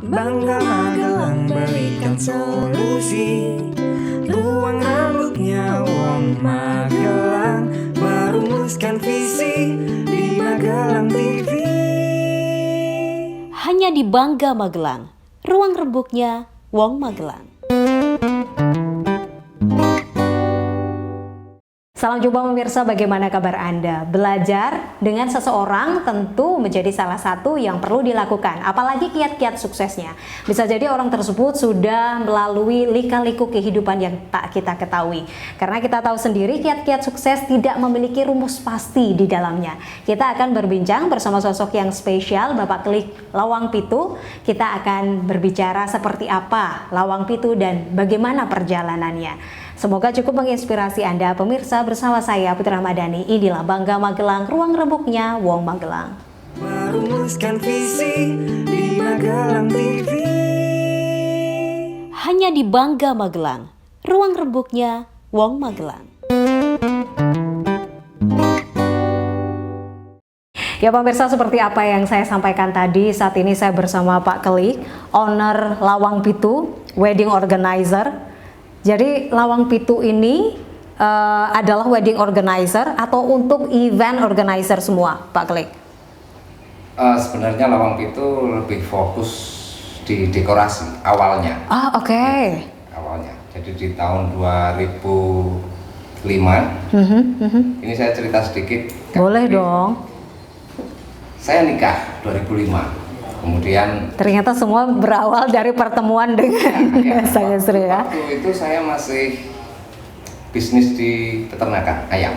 Bangga Magelang berikan solusi. Ruang rambutnya Wong Magelang merumuskan visi di Magelang TV. Hanya di Bangga Magelang, ruang rembuknya Wong Magelang. Salam jumpa pemirsa, bagaimana kabar Anda? Belajar dengan seseorang tentu menjadi salah satu yang perlu dilakukan, apalagi kiat-kiat suksesnya. Bisa jadi orang tersebut sudah melalui lika-liku kehidupan yang tak kita ketahui. Karena kita tahu sendiri kiat-kiat sukses tidak memiliki rumus pasti di dalamnya. Kita akan berbincang bersama sosok yang spesial, Bapak Klik Lawang Pitu. Kita akan berbicara seperti apa Lawang Pitu dan bagaimana perjalanannya. Semoga cukup menginspirasi Anda pemirsa. Bersama saya Putri Ramadhani, inilah Bangga Magelang, ruang rembuknya Wong Magelang. Merumuskan visi di Magelang TV. Hanya di Bangga Magelang, ruang rembuknya Wong Magelang. Ya pemirsa, seperti apa yang saya sampaikan tadi, saat ini saya bersama Pak Klik, owner Lawang Pitu, wedding organizer. Jadi Lawang Pitu ini adalah wedding organizer atau untuk event organizer semua, Pak Klik? Sebenarnya Lawang Pitu lebih fokus di dekorasi awalnya. Oke. Awalnya. Jadi di tahun 2005. Ini saya cerita sedikit. Boleh dong. Saya nikah 2005. Kemudian ternyata semua berawal dari pertemuan dengan saya istri ya. Waktu itu saya masih bisnis di peternakan ayam.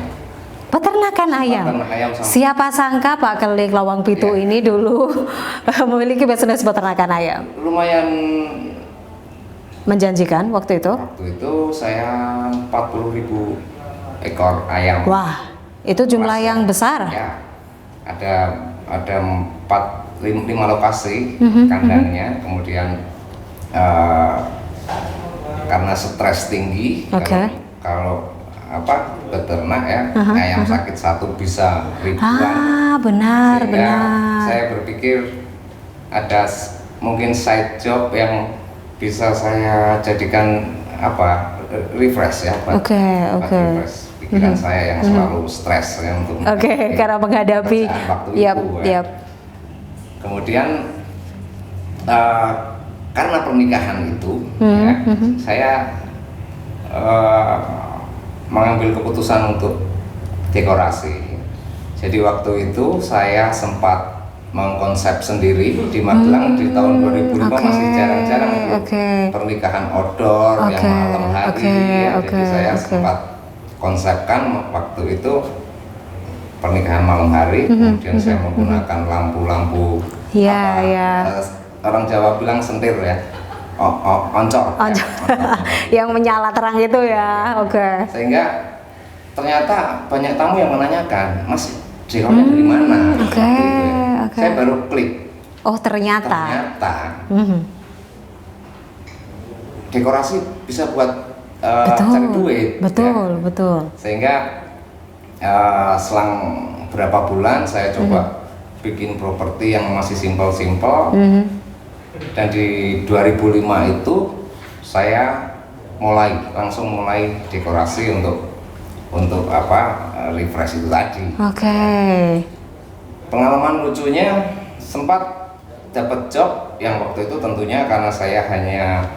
Peternakan ayam. Siapa sangka Pak Klik Lawang Pitu ini dulu memiliki bisnis peternakan ayam. Lumayan menjanjikan waktu itu. Waktu itu saya 40.000 ekor ayam. Wah, itu jumlah yang besar. Ya, ada 5 lokasi kandangnya, kemudian karena stres tinggi, kalau beternak ya, ayam sakit satu bisa ribuan. Benar. Saya berpikir ada mungkin side job yang bisa saya jadikan refresh ya, refresh pikiran saya yang selalu stres ya, untuk karena menghadapi waktu itu. Kemudian karena pernikahan itu, saya mengambil keputusan untuk dekorasi. Jadi waktu itu saya sempat mengkonsep sendiri di Magelang di tahun 2005 masih jarang-jarang pernikahan outdoor yang malam hari. Jadi saya sempat konsepkan waktu itu pernikahan malam hari, kemudian saya menggunakan lampu-lampu orang Jawa bilang sentir ya, oncor. Yang menyala terang itu ya. Sehingga ternyata banyak tamu yang menanyakan, Mas, dekornya dari mana? Saya baru klik. Ternyata dekorasi bisa buat cari duit. Betul. Sehingga selang berapa bulan saya coba bikin properti yang masih simpel-simpel, dan di 2005 itu saya langsung mulai dekorasi untuk refresh itu tadi. Pengalaman lucunya sempat dapat job yang waktu itu tentunya karena saya hanya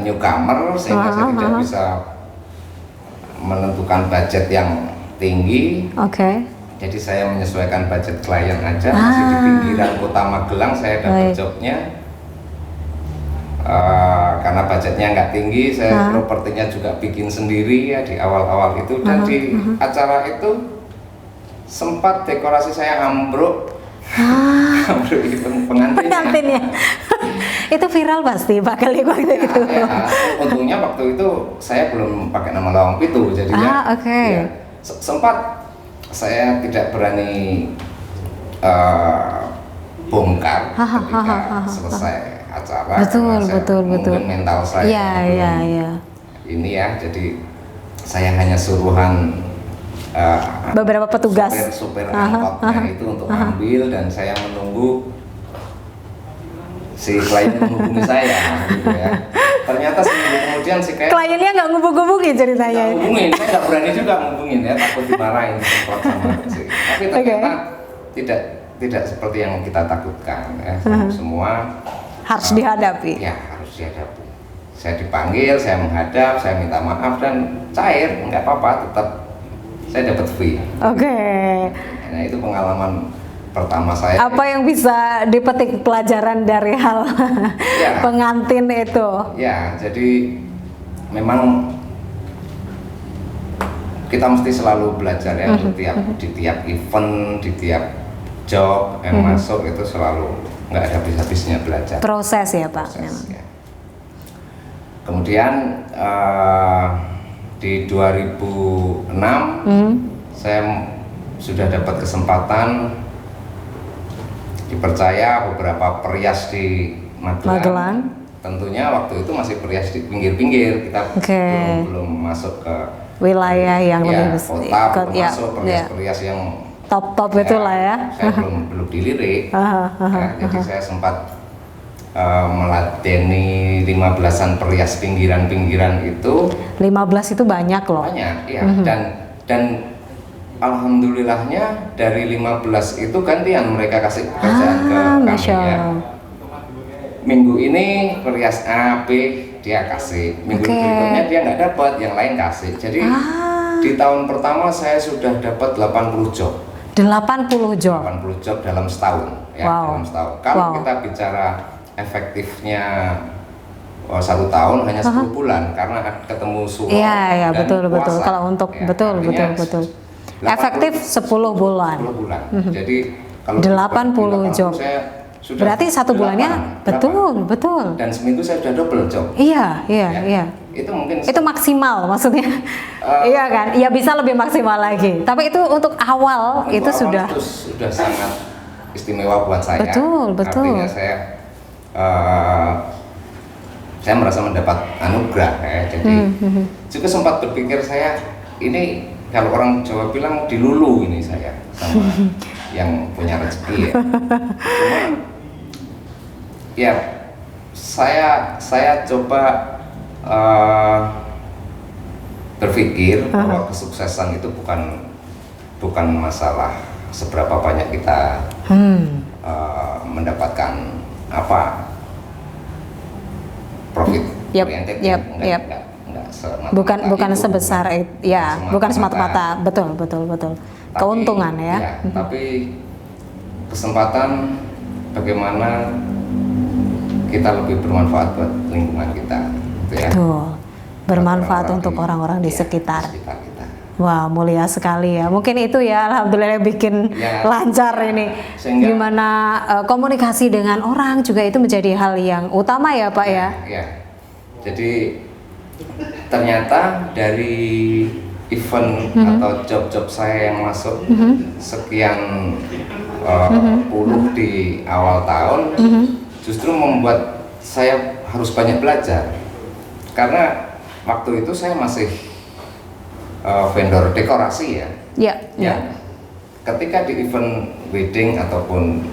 newcomer, sehingga saya tidak bisa menentukan budget yang tinggi. Jadi saya menyesuaikan budget klien aja, masih di pinggiran kota Magelang saya dapat jobnya. Karena budgetnya nggak tinggi, saya propertinya juga bikin sendiri ya di awal-awal itu. Dan di acara itu sempat dekorasi saya ambruk. Ambruk pengantinnya. Itu viral pasti Pak Klik waktu itu. Untungnya waktu itu saya belum pakai nama Lawang Pitu, jadinya sempat saya tidak berani bongkar ketika selesai acara. Betul. Mungkin mental saya ini ya, jadi saya hanya suruhan beberapa petugas supir angkotnya itu untuk ambil, dan saya menunggu si klien menghubungi saya gitu ya. Ternyata seminggu kemudian si Kliennya nggak ngubung-ngubungin ceritanya. hubungin, saya nggak berani juga ngubungin ya, takut dimarahin semprot sama si. Tapi ternyata tidak seperti yang kita takutkan ya. Semua Harus dihadapi. ya harus dihadapi. Saya dipanggil, saya menghadap, saya minta maaf dan cair, nggak apa-apa, tetap saya dapat fee. Oke. Nah itu pengalaman pertama saya. Apa yang bisa dipetik pelajaran dari hal Ya. pengantin itu? Ya, jadi memang kita mesti selalu belajar ya untuk di tiap event, di tiap job yang masuk itu selalu nggak ada habis-habisnya belajar. Proses ya Pak. Proses, ya. Kemudian di 2006 saya sudah dapat kesempatan dipercaya beberapa perias di Magelang. Tentunya waktu itu masih perias di pinggir-pinggir, kita belum masuk ke wilayah yang lebih kota, belum ya, masuk perias-perias yang top itulah ya. Saya belum dilirik. Jadi saya sempat meladeni 15-an perias pinggiran-pinggiran itu. 15 itu banyak loh. Banyak, ya. Dan alhamdulillahnya dari 15 itu gantian mereka kasih pekerjaan ke kami ya. Minggu ini perias A, B dia kasih. Minggu berikutnya dia nggak dapat, yang lain kasih. Jadi di tahun pertama saya sudah dapat 80 job. 80 job. 80 job dalam setahun ya, dalam setahun. Kalau kita bicara efektifnya 1 tahun hanya 10 bulan karena ketemu suruh Iya, dan betul. puasa. Kalau untuk Ya, betul. Efektif 10 bulan. 10 bulan. Jadi kalau 80 job. Saya sudah Berarti 1 bulannya 8. betul. Dan seminggu saya sudah double job. Iya. Itu mungkin Itu maksimal maksudnya. Iya kan? Ya bisa lebih maksimal lagi. Tapi itu untuk awal itu sudah sangat istimewa buat saya. Betul. Artinya saya merasa mendapat anugerah ya. Jadi juga sempat berpikir saya ini kalau orang Jawa bilang dilulu ini saya sama yang punya rezeki ya. Cuma ya saya coba berpikir bahwa kesuksesan itu bukan masalah seberapa banyak kita mendapatkan profit oriented enggak bukan sebesar itu ya, bukan semata-mata betul keuntungan ya. Tapi kesempatan bagaimana kita lebih bermanfaat buat lingkungan kita gitu ya. Betul. Bermanfaat untuk orang-orang di sekitar. Wah, mulia sekali ya. Mungkin itu ya, alhamdulillah bikin lancar ini. Gimana komunikasi dengan orang juga itu menjadi hal yang utama ya, Pak ya. Ya. Jadi ternyata dari event atau job-job saya yang masuk sekian puluh di awal tahun, justru membuat saya harus banyak belajar. Karena waktu itu saya masih vendor dekorasi ya. Ketika di event wedding ataupun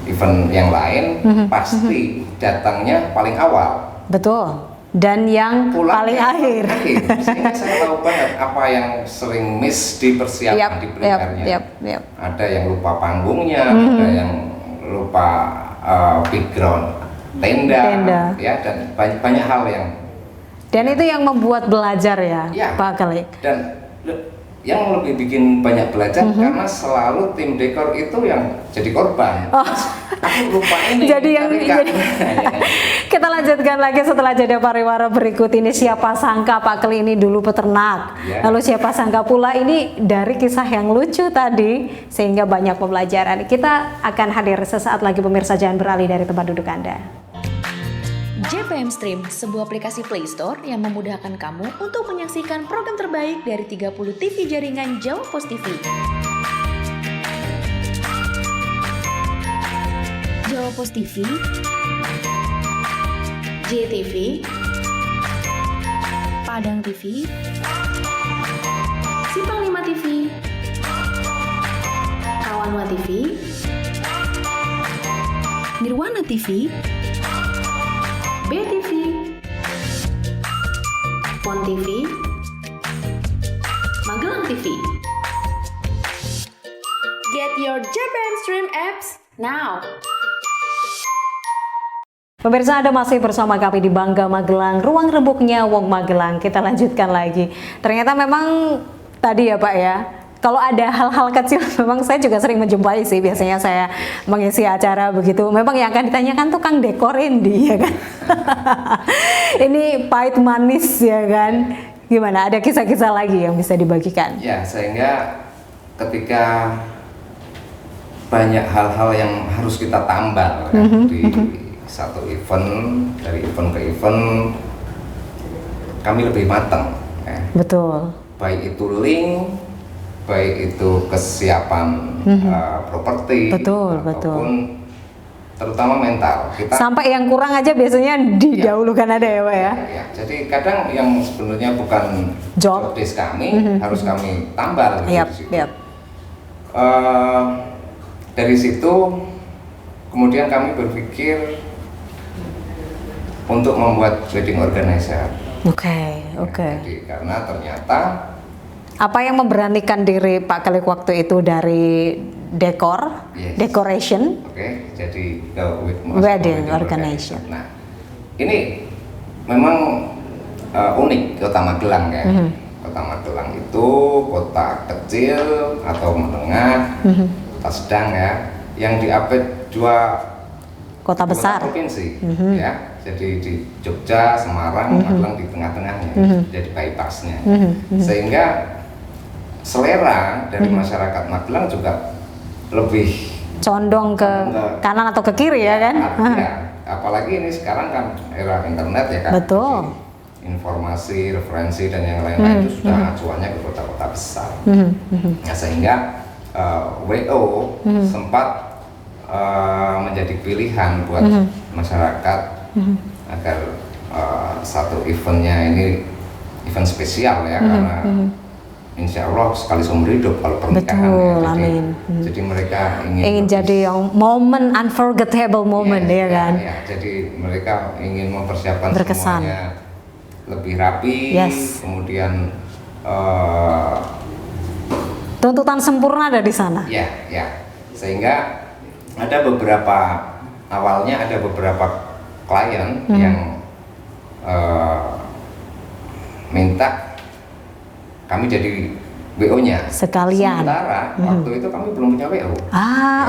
event yang lain, pasti datangnya paling awal. Betul. Dan yang paling akhir. Sehingga saya tahu banget apa yang sering miss di persiapan di preparenya. Ada yang lupa panggungnya, ada yang lupa background tenda. Ya, dan banyak hal yang. Dan itu yang membuat belajar ya, Pak Kalik. Dan yang lebih bikin banyak belajar karena selalu tim dekor itu yang jadi korban. Aku lupa ini. Jadi kita lanjutkan lagi setelah jeda pariwara berikut ini. Siapa sangka Pak Klik ini dulu peternak. Lalu siapa sangka pula ini dari kisah yang lucu tadi sehingga banyak pembelajaran. Kita akan hadir sesaat lagi pemirsa, jangan beralih dari tempat duduk Anda. JPM Stream, sebuah aplikasi Play Store yang memudahkan kamu untuk menyaksikan program terbaik dari 30 TV jaringan Jawa Pos TV. Jawa Pos TV, JTV, Padang TV, Simpang 5 TV, Kawanwa TV, Nirwana TV, BTV, Pon TV, Magelang TV. Get your JPM Stream apps now. Pemirsa, Anda masih bersama kami di Bangga Magelang, ruang rembuknya Wong Magelang. Kita lanjutkan lagi. Ternyata memang tadi ya Pak ya, kalau ada hal-hal kecil memang saya juga sering menjumpai sih. Biasanya saya mengisi acara begitu. Memang yang akan ditanyakan tuh Kang dekor Indi ya kan. Ini pahit manis ya kan. Gimana? Ada kisah-kisah lagi yang bisa dibagikan? Ya, sehingga ketika banyak hal-hal yang harus kita tambal ya, di satu event, dari event ke event kami lebih matang ya. Betul. Baik itu link, baik itu kesiapan properti, Betul, ataupun terutama mental. Kita Sampai yang kurang aja biasanya didahulukan ada ya Pak ya. ya, jadi kadang yang sebenarnya bukan Job. job desk kami harus kami tambal gitu Yap, di situ. yap. Dari situ kemudian kami berpikir untuk membuat wedding organizer. Oke. Jadi karena ternyata Apa yang memberanikan diri Pak Kalik waktu itu dari dekor, Yes. decoration, jadi ke wedding organization. Nah, ini memang unik Kota Magelang ya. Kota Magelang itu kota kecil atau menengah, kota sedang ya, yang diapit dua kota besar. provinsi ya. Jadi di Jogja, Semarang, Magelang di tengah-tengahnya, jadi bypassnya. Sehingga selera dari masyarakat Magelang juga lebih Condong ke kanan atau ke kiri ya kan? ya, apalagi ini sekarang kan era internet ya kan. Betul. Jadi, informasi, referensi dan yang lain-lain itu sudah acuannya ke kota-kota besar. Nah, sehingga WO sempat menjadi pilihan buat masyarakat agar satu eventnya ini event spesial ya, karena Insya Allah sekali seumur hidup kalau pernikahan. Betul, ya. amin. Jadi mereka ingin Ingin jadi yang momen unforgettable moment ya kan? Ya, jadi mereka ingin mempersiapkan Berkesan. semuanya lebih rapi, Yes. kemudian Tuntutan sempurna ada di sana. ya, sehingga ada beberapa awalnya ada beberapa klien yang minta kami jadi WO-nya. Sekalian. Sementara waktu itu kami belum punya WO.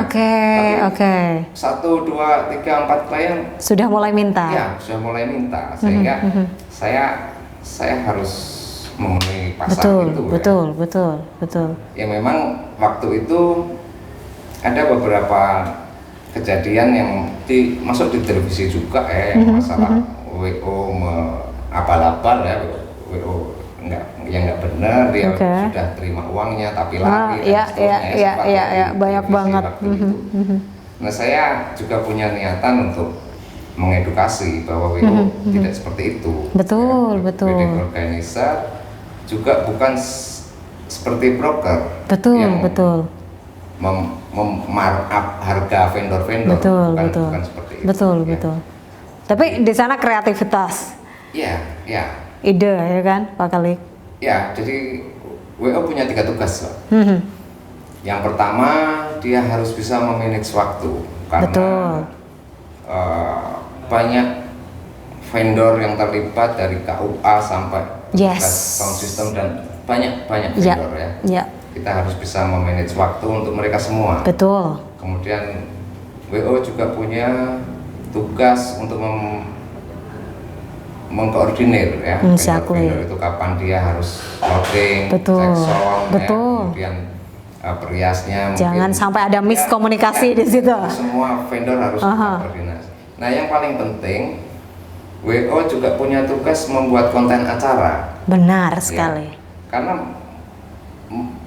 Oke. Tapi 1, 2, 3, 4 klien Sudah mulai minta. ya sudah mulai minta, sehingga saya harus memenuhi pasar itu. Betul. Ya memang waktu itu ada beberapa kejadian yang masuk di televisi juga ya, yang masalah WO abal-abal ya, WO nggak benar, dia sudah terima uangnya tapi lari dan seterusnya. Iya, banyak banget. Itu. Nah, saya juga punya niatan untuk mengedukasi bahwa WO tidak seperti itu. Betul. Wedding organizer juga bukan seperti broker yang markup harga vendor-vendor, bukan seperti itu. Betul. Tapi di sana kreativitas. Ya. Ide ya kan Pak Kalik? Ya, jadi WO punya 3 tugas, Pak. Yang pertama, dia harus bisa memanage waktu karena banyak vendor yang terlibat dari KUA sampai sound system dan banyak vendor ya. Kita harus bisa memanage waktu untuk mereka semua. Betul. Kemudian WO juga punya tugas untuk mengkoordinir ya vendor itu kapan dia harus loading, cek sound, ya, kemudian periasnya. Jangan sampai ada miskomunikasi di situ. Semua vendor harus koordinasi. Nah, yang paling penting WO juga punya tugas membuat konten acara. Benar sekali. Karena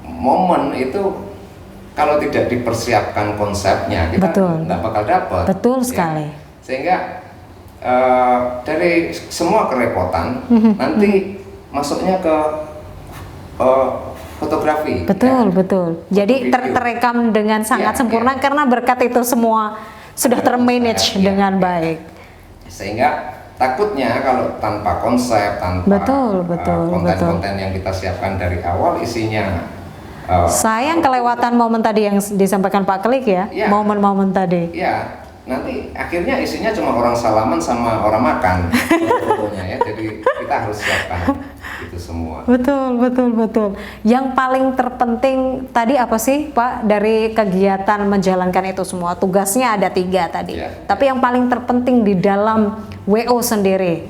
momen itu kalau tidak dipersiapkan konsepnya kita nggak bakal dapat. Betul sekali. Sehingga dari semua kerepotan nanti masuknya ke fotografi. Betul. Jadi terekam dengan sangat sempurna karena berkat itu semua sudah termanage Iya. dengan baik. Sehingga takutnya kalau tanpa konsep, tanpa konten-konten yang kita siapkan dari awal isinya Sayang kelewatan momen tadi yang disampaikan Pak Klik ya, Iya. momen-momen tadi. ya nanti akhirnya isinya cuma orang salaman sama orang makan fotonya ya. Jadi kita harus siapkan itu semua. Betul. Yang paling terpenting tadi apa sih Pak dari kegiatan menjalankan itu semua? Tugasnya ada 3 tadi. Ya. Tapi yang paling terpenting di dalam WO sendiri,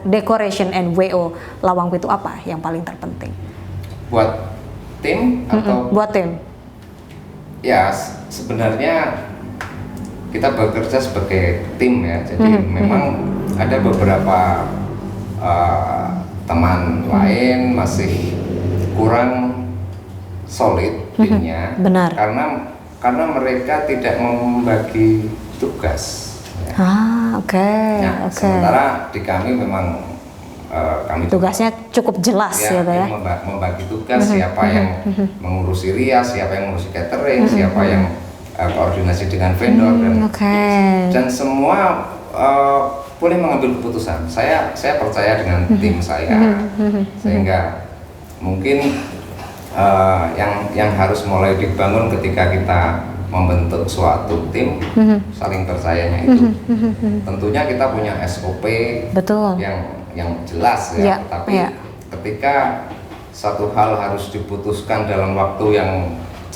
decoration and WO Lawang Pitu apa yang paling terpenting? Buat tim atau Buat tim. ya sebenarnya kita bekerja sebagai tim ya. Jadi memang ada beberapa teman lain masih kurang solid timnya, Benar. karena mereka tidak membagi tugas. Ya. Oke. Nah, sementara di kami memang kami Tugasnya cukup jelas ya, gitu ya. membagi tugas, siapa yang mengurusi rias, siapa yang mengurusi catering, siapa yang koordinasi dengan vendor dan semua boleh mengambil keputusan. Saya percaya dengan tim saya, sehingga mungkin yang harus mulai dibangun ketika kita membentuk suatu tim, saling percayanya itu. Tentunya kita punya SOP Betul. yang jelas ya, Ya, tapi ya. ketika satu hal harus diputuskan dalam waktu yang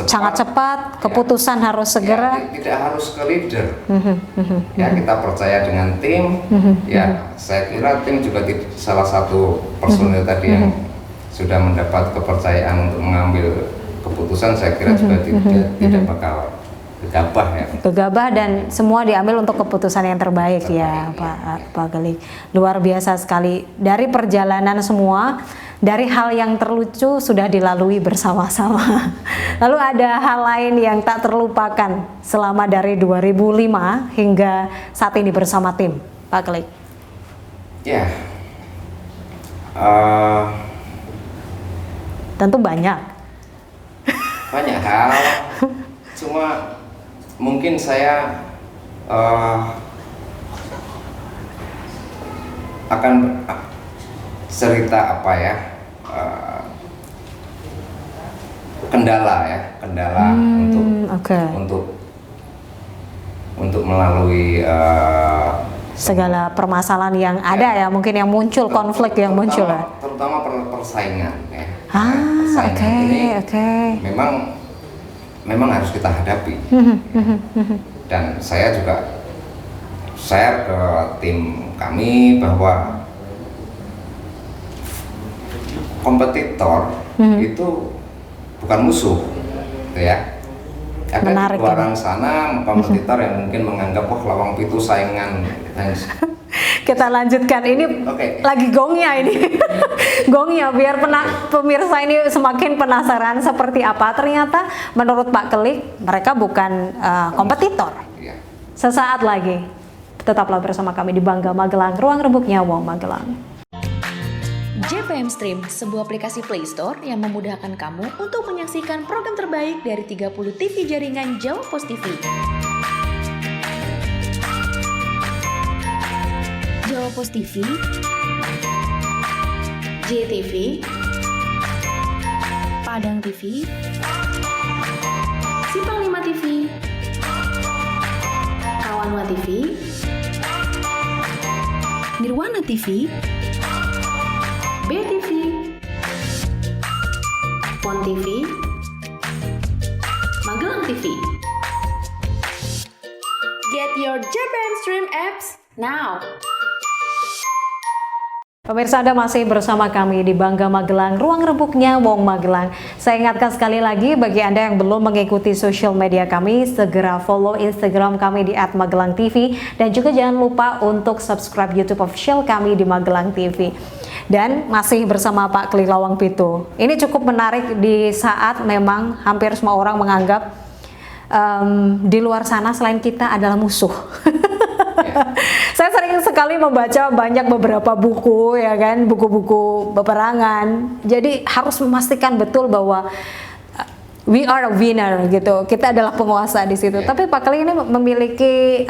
Sangat cepat, keputusan harus segera. ya, tidak harus ke leader. Ya, kita percaya dengan tim. Ya, saya kira tim juga salah satu personil tadi yang sudah mendapat kepercayaan untuk mengambil keputusan. Saya kira juga tidak bakal gegabah ya. Gegabah dan semua diambil untuk keputusan yang terbaik ya Pak Gelik. Luar biasa sekali. Dari perjalanan semua, dari hal yang terlucu sudah dilalui bersama-sama. Lalu ada hal lain yang tak terlupakan selama dari 2005 hingga saat ini bersama tim Pak Gelik. Ya, Tentu banyak hal. Cuma mungkin saya akan cerita apa ya, kendala untuk melalui segala permasalahan yang ada ya, mungkin yang muncul, konflik yang muncul ya. Terutama persaingan ya. Oke. Memang harus kita hadapi. Dan saya juga share ke tim kami bahwa kompetitor itu bukan musuh, gitu ya. Ada Menarik, di luar sana kompetitor yang mungkin menganggap wah Lawang Pitu saingan. Kita lanjutkan ini. Oke. Lagi gongnya ini. Gongnya biar pemirsa ini semakin penasaran seperti apa. Ternyata menurut Pak Kelik mereka bukan kompetitor. Ya. Sesaat lagi tetaplah bersama kami di Bangga Magelang, ruang rembuknya Wong Magelang. JPM Stream, sebuah aplikasi Play Store yang memudahkan kamu untuk menyaksikan program terbaik dari 30 TV jaringan Jawa Pos TV. Jawa Pos TV, JTV, Padang TV, Simpang 5 TV, Kawanwa TV, Nirwana TV, BTV, Pon TV, Magelang TV. Get your JPM Stream apps now. Pemirsa, Anda masih bersama kami di Bangga Magelang, ruang rembuknya Wong Magelang. Saya ingatkan sekali lagi bagi Anda yang belum mengikuti sosial media kami, segera follow Instagram kami di @magelangtv dan juga jangan lupa untuk subscribe YouTube official kami di Magelang TV. Dan masih bersama Pak Kelik Lawang Pitu. Ini cukup menarik di saat memang hampir semua orang menganggap di luar sana selain kita adalah musuh. Saya sering sekali membaca banyak beberapa buku ya kan, buku-buku peperangan. Jadi harus memastikan betul bahwa we are a winner gitu, kita adalah penguasa di situ. Yeah. Tapi Pak Kali ini memiliki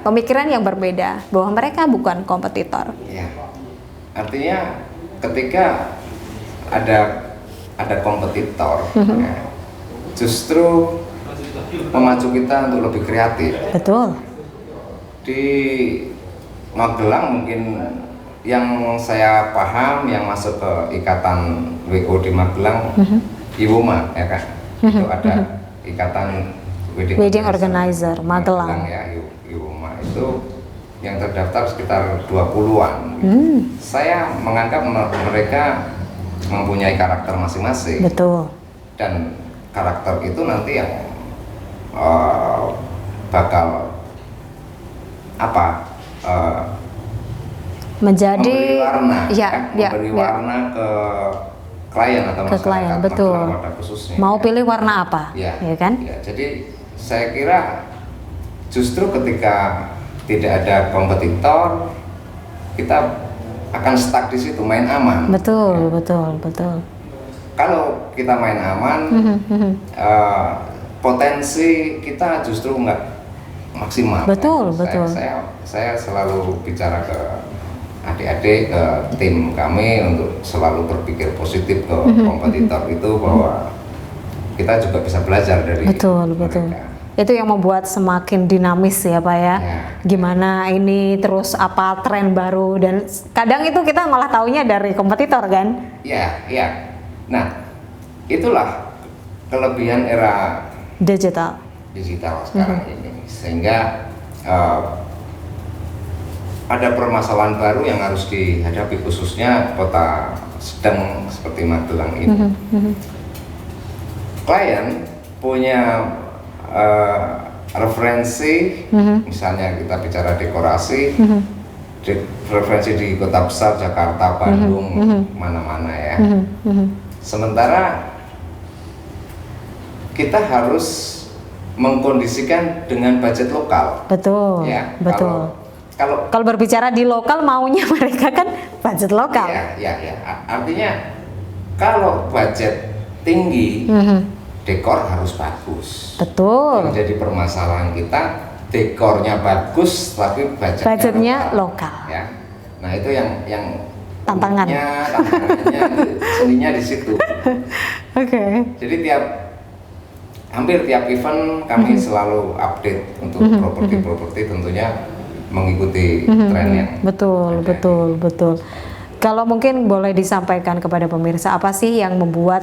pemikiran yang berbeda bahwa mereka bukan kompetitor. Ya, artinya ketika ada kompetitor, ya, justru memacu kita untuk lebih kreatif. Betul. Di Magelang mungkin yang saya paham yang masuk ke ikatan WO di Magelang, IWOMA ya kan, itu ada ikatan Wedding Organizer Magelang. ya, IWOMA itu yang terdaftar sekitar 20-an. Saya menganggap mereka mempunyai karakter masing-masing. Betul. Dan karakter itu nanti yang bakal Menjadi memberi warna, memberi ya. warna ke klien atau Ke klien, masyarakat betul. Magelang pada khususnya. Mau pilih warna apa, ya kan? ya, jadi saya kira justru ketika tidak ada kompetitor, kita akan stuck di situ, main aman. Betul, Ya. betul. Kalau kita main aman, potensi kita justru nggak maksimal. Betul, Ya. betul. Saya selalu bicara ke adik-adik, ke tim kami untuk selalu berpikir positif ke kompetitor itu, bahwa kita juga bisa belajar dari Betul. mereka. Itu yang membuat semakin dinamis ya Pak ya. Ya. Gimana ini terus apa tren baru, dan kadang itu kita malah taunya dari kompetitor kan? Ya. Nah, itulah kelebihan era Digital. sekarang ini, sehingga ada permasalahan baru yang harus dihadapi, khususnya kota sedang seperti Magelang ini. Klien punya referensi, misalnya kita bicara dekorasi, referensi di kota besar Jakarta, Bandung, mana-mana ya. Sementara kita harus mengkondisikan dengan budget lokal. Betul. Ya, betul. Kalau berbicara di lokal, maunya mereka kan budget lokal. ya. Artinya kalau budget tinggi, dekor harus bagus. Betul. Yang jadi permasalahan kita, dekornya bagus tapi budgetnya lokal. Ya. Nah, itu yang Tantangannya seninya di situ. Oke. Jadi hampir tiap event kami selalu update untuk properti-properti, tentunya mengikuti tren yang Betul. Kalau mungkin boleh disampaikan kepada pemirsa, apa sih yang membuat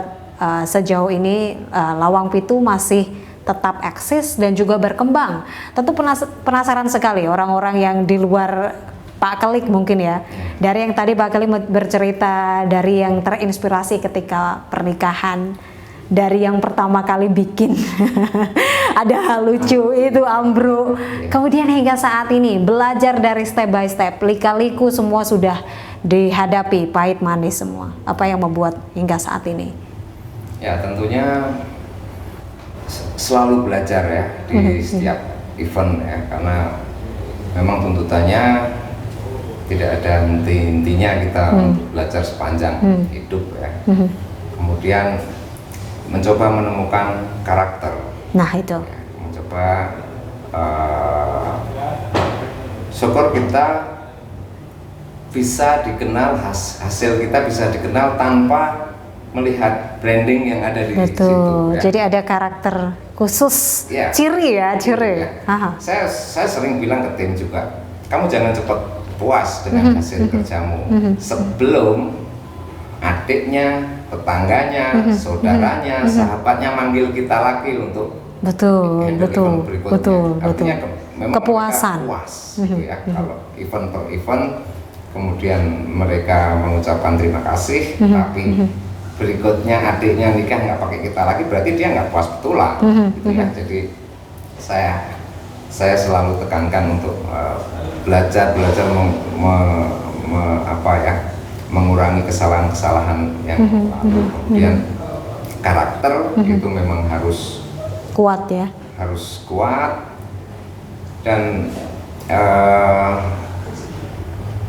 sejauh ini Lawang Pitu masih tetap eksis dan juga berkembang? Tentu penasaran sekali orang-orang yang di luar Pak Kelik mungkin ya. Dari yang tadi Pak Kelik bercerita, dari yang terinspirasi ketika pernikahan, dari yang pertama kali bikin ada hal lucu itu ambruk, kemudian hingga saat ini belajar dari step by step, lika-liku semua sudah dihadapi, pahit manis semua. Apa yang membuat hingga saat ini? Ya, tentunya selalu belajar ya di setiap event ya, karena memang tuntutannya tidak ada henti-hentinya kita untuk belajar sepanjang hidup ya. Kemudian mencoba menemukan karakter. Nah itu. Ya, mencoba syukur kita bisa dikenal, hasil kita bisa dikenal tanpa melihat branding yang ada di situ. Ya. Jadi ada karakter khusus, Ya. ciri. Ya. Aha. Saya sering bilang ke tim juga, kamu jangan cepat puas dengan hasil kerjamu sebelum adiknya, tetangganya, saudaranya, sahabatnya manggil kita lagi untuk betul. Artinya memang Kepuasan. mereka puas gitu ya. Kalau event per event kemudian mereka mengucapkan terima kasih, tapi berikutnya adiknya nikah nggak pakai kita lagi, berarti dia nggak puas betulan gitu ya. Jadi saya selalu tekankan untuk belajar mengurangi kesalahan-kesalahan yang lalu. Kemudian karakter itu memang harus Kuat ya. harus kuat dan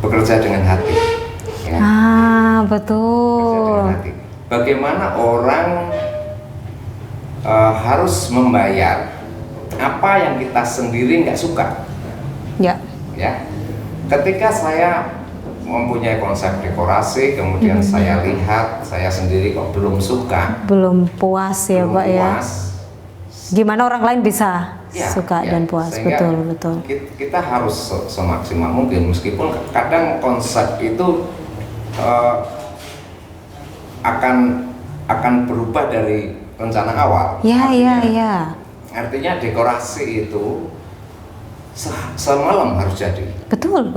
bekerja dengan hati. Ya. Betul. Bekerja dengan hati. Bagaimana orang harus membayar apa yang kita sendiri nggak suka. Ya. Ya, ketika saya mempunyai konsep dekorasi, kemudian saya lihat saya sendiri kok belum suka, Belum puas ya belum Pak ya. puas, Gimana orang lain bisa ya, suka ya. dan puas? Sehingga Betul. kita harus semaksimal mungkin, meskipun kadang konsep itu akan berubah dari rencana awal. Ya. Artinya dekorasi itu semalam harus jadi. Betul.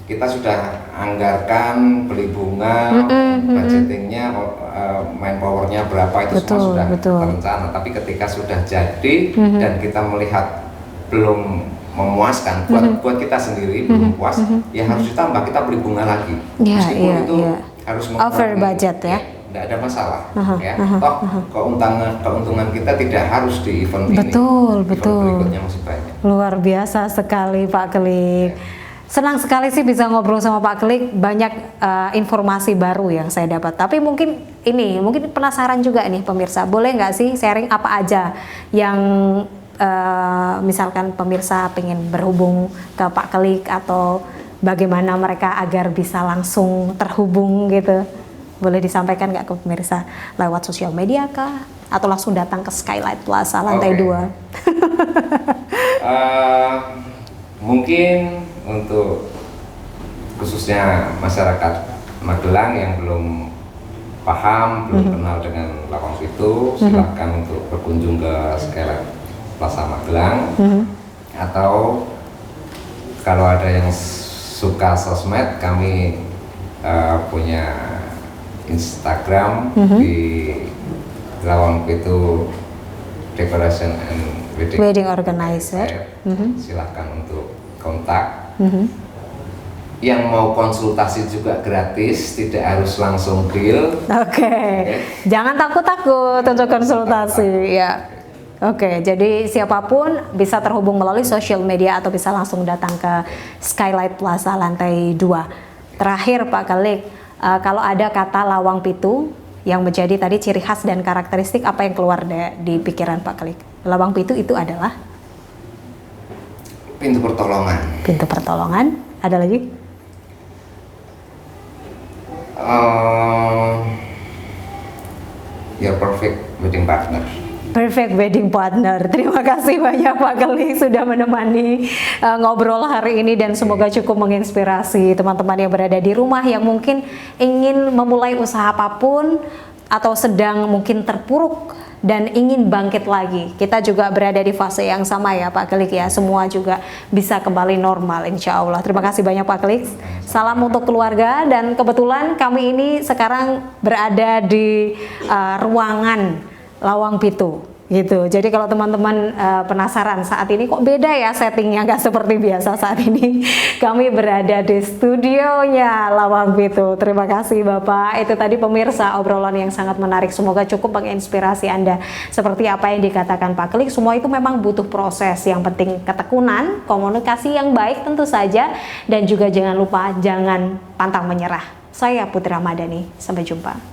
Kita sudah anggarkan beli bunga, budgetingnya, manpowernya berapa, itu semua sudah terencana. Tapi ketika sudah jadi dan kita melihat belum memuaskan buat kita sendiri, belum puas, ya harus ditambah, kita beli bunga lagi. Meskipun itu harus over budget ya. Tidak ada masalah, ya. Toh keuntungan kita tidak harus di event ini. Betul. Event berikutnya masih banyak. Luar biasa sekali Pak Klik. Senang sekali sih bisa ngobrol sama Pak Klik, banyak informasi baru yang saya dapat. Tapi mungkin penasaran juga nih pemirsa, boleh nggak sih sharing apa aja yang misalkan pemirsa pengen berhubung ke Pak Klik atau bagaimana mereka agar bisa langsung terhubung gitu. Boleh disampaikan nggak ke pemirsa lewat sosial media kah? Atau langsung datang ke Skylight Plaza lantai 2? Mungkin untuk khususnya masyarakat Magelang yang belum paham, belum kenal dengan Lawang Pitu, silakan untuk berkunjung ke Skylight Plaza Magelang. Atau kalau ada yang suka sosmed, kami punya Instagram di Lawang Pitu Decoration and Wedding Organizer. Silahkan untuk kontak. Yang mau konsultasi juga gratis, tidak harus langsung deal. Oke. Jangan takut-takut untuk konsultasi ya. Oke, jadi siapapun bisa terhubung melalui sosial media atau bisa langsung datang ke Skylight Plaza lantai 2. Terakhir Pak Klik, kalau ada kata Lawang Pitu yang menjadi tadi ciri khas dan karakteristik, apa yang keluar di pikiran Pak Klik? Lawang Pitu itu adalah pintu pertolongan. Pintu pertolongan. Ada lagi? Your perfect wedding partner. Perfect wedding partner. Terima kasih banyak Pak Klik sudah menemani ngobrol hari ini dan semoga cukup menginspirasi teman-teman yang berada di rumah yang mungkin ingin memulai usaha apapun atau sedang mungkin terpuruk dan ingin bangkit lagi. Kita juga berada di fase yang sama ya Pak Klik ya. Semua juga bisa kembali normal insya Allah. Terima kasih banyak Pak Klik. Salam untuk keluarga, dan kebetulan kami ini sekarang berada di ruangan Lawang Pitu gitu. Jadi kalau teman-teman penasaran saat ini kok beda ya settingnya, nggak seperti biasa saat ini. Kami berada di studionya Lawang Pitu. Terima kasih Bapak. Itu tadi pemirsa obrolan yang sangat menarik. Semoga cukup menginspirasi Anda. Seperti apa yang dikatakan Pak Klik, semua itu memang butuh proses. Yang penting ketekunan, komunikasi yang baik tentu saja, dan juga jangan lupa jangan pantang menyerah. Saya Putri Ramadhani. Sampai jumpa.